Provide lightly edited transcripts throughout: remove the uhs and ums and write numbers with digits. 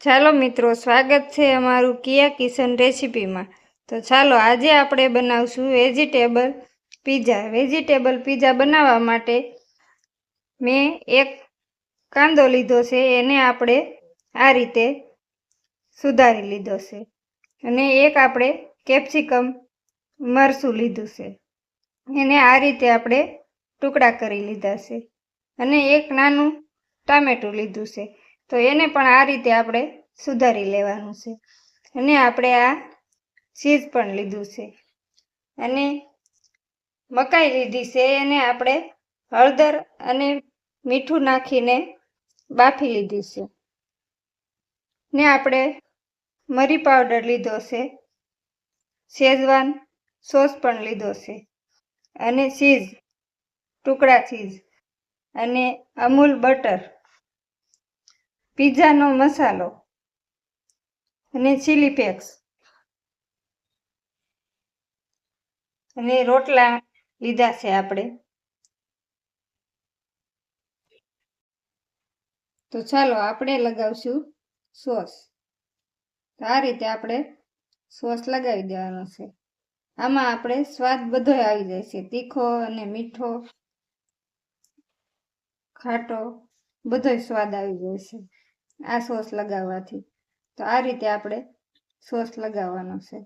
ચાલો મિત્રો, સ્વાગત છે અમારું કિયા કિચન રેસીપીમાં। તો ચાલો આજે આપણે બનાવશું વેજીટેબલ પીઝા। વેજીટેબલ પીઝા બનાવવા માટે મેં એક કાંદો લીધો છે, એને આપણે આ રીતે સુધારી લીધો છે, અને એક આપણે કેપ્સિકમ મરચું લીધું છે, એને આ રીતે આપણે ટુકડા કરી લીધા છે, અને એક નાનું ટામેટું લીધું છે, તો એને પણ આ રીતે આપણે સુધારી લેવાનું છે, અને આપણે આ ચીઝ પણ લીધું છે, અને મકાઈ લીધી છે, એને આપણે હળદર અને મીઠું નાખીને બાફી લીધી છે, ને આપણે મરી પાવડર લીધો છે, શેઝવાન સોસ પણ લીધો છે, અને ચીઝ ટુકડા ચીઝ, અને અમૂલ બટર, પીઝાનો મસાલો, અને ચીલી ફ્લેક્સ, અને રોટલા લીધા છે આપણે। તો ચાલો આપણે લગાવશું સોસ। તો આ રીતે આપણે સોસ લગાવી દેવાનો છે। આમાં આપણે સ્વાદ બધો આવી જાય છે, તીખો અને મીઠો, ખાટો, બધો સ્વાદ આવી જાય છે આ સોસ લગાવવાથી। તો આ રીતે આપણે સોસ લગાવવાનો છે,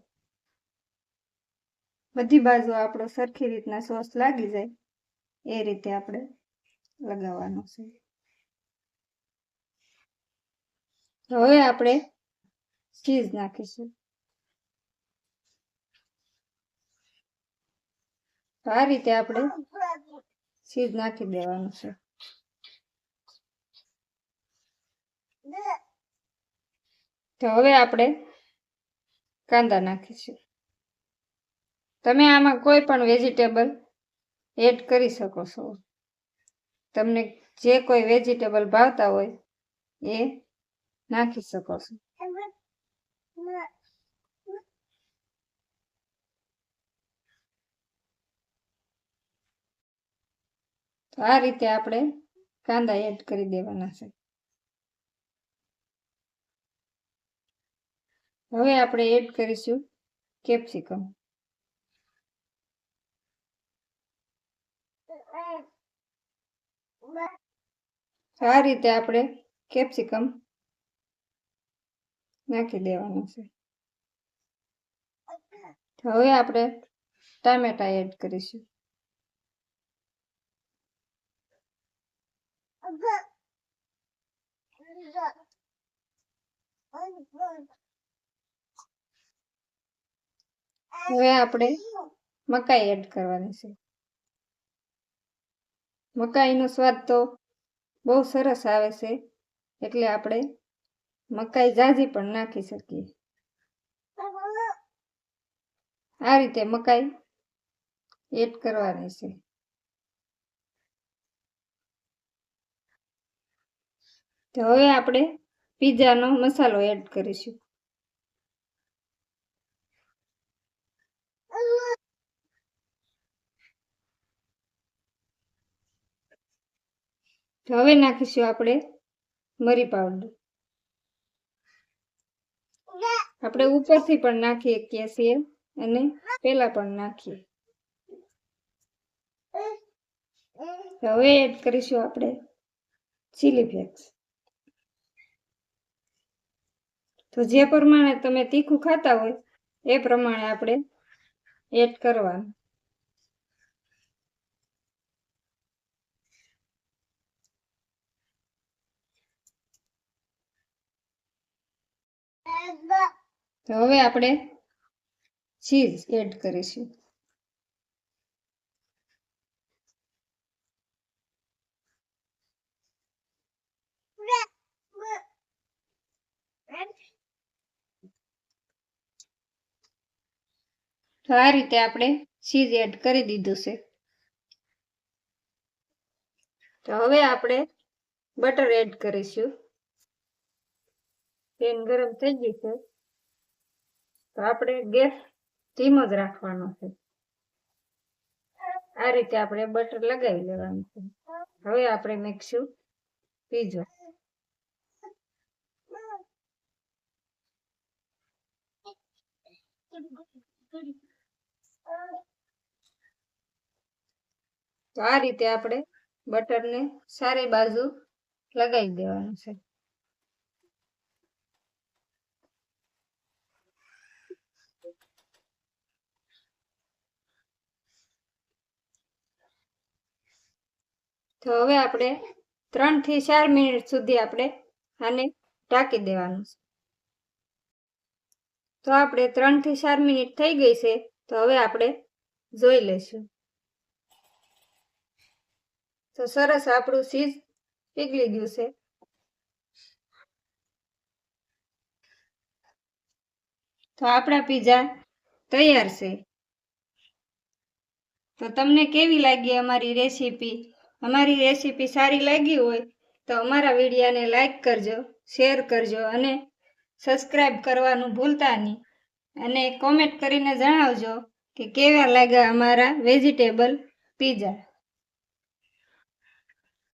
બધી બાજુ આપણો સરખી રીતના સોસ લાગી જાય એ રીતે આપણે લગાવવાનો છે। હવે આપણે ચીઝ નાખીશું। તો આ રીતે આપણે ચીઝ નાખી દેવાનું છે। તો હવે આપણે કાંદા નાખીશું। તમે આમાં કોઈ પણ વેજીટેબલ એડ કરી શકો છો, તમને જે કોઈ વેજીટેબલ ભાવતા હોય એ નાખી શકો છો। તો આ રીતે આપણે કાંદા એડ કરી દેવાના છે। હવે આપણે એડ કરીશું કેપ્સિકમ। આ રીતે આપણે કેપ્સિકમ નાખી દેવાનું છે। હવે આપણે ટામેટા એડ કરીશું। હવે આપણે મકાઈ એડ કરવાની છે। મકાઈનો સ્વાદ તો બહુ સરસ આવે છે, એટલે આપણે મકાઈ ઝાઝી પણ નાખી શકીએ। આ રીતે મકાઈ એડ કરવાની છે। તો હવે આપણે પીઝાનો મસાલો એડ કરીશું। તો હવે નાખીશું આપણે મરી પાવડર। આપણે ઉપરથી પણ નાખી શકીએ છીએ અને પહેલા પણ નાખીએ। હવે એડ કરીશું આપણે ચીલી ફ્લેક્સ। તો જે પ્રમાણે તમે તીખું ખાતા હોય એ પ્રમાણે આપણે એડ કરવાનું। તો હવે આપણે ચીઝ એડ કરીશું। તો આ રીતે આપણે ચીઝ એડ કરી દીધું છે। તો હવે આપણે બટર એડ કરીશું। પેન ગરમ થઈ ગઈ છે, તો આપણે ગેસ ધીમો જ રાખવાનો છે। આ રીતે આપણે બટર લગાવી લેવાનું છે। હવે આપણે નાખીશું પીઝો। તો આ રીતે આપણે બટરને સારી બાજુ લગાવી દેવાનું છે. તો હવે આપણે 3 થી 4 મિનિટ સુધી આપણે આને ઢાંકી દેવાનું છે. તો આપણે 3 થી 4 મિનિટ થઈ ગઈ છે. તો હવે આપણે જોઈ લઈશું. તો સરસ આપણું ચીઝ પીગળી ગયું છે. તો આપણા પીઝા તૈયાર છે. તો તમને કેવી લાગી અમારી રેસીપી? અમારી રેસીપી સારી લાગી હોય તો અમારા વિડીયોને લાઈક કરજો, શેર કરજો અને સબસ્ક્રાઈબ કરવાનું ભૂલતા નહીં. અને કોમેન્ટ કરીને જણાવજો કે કેવા લાગ્યા અમારા વેજીટેબલ પીઝા.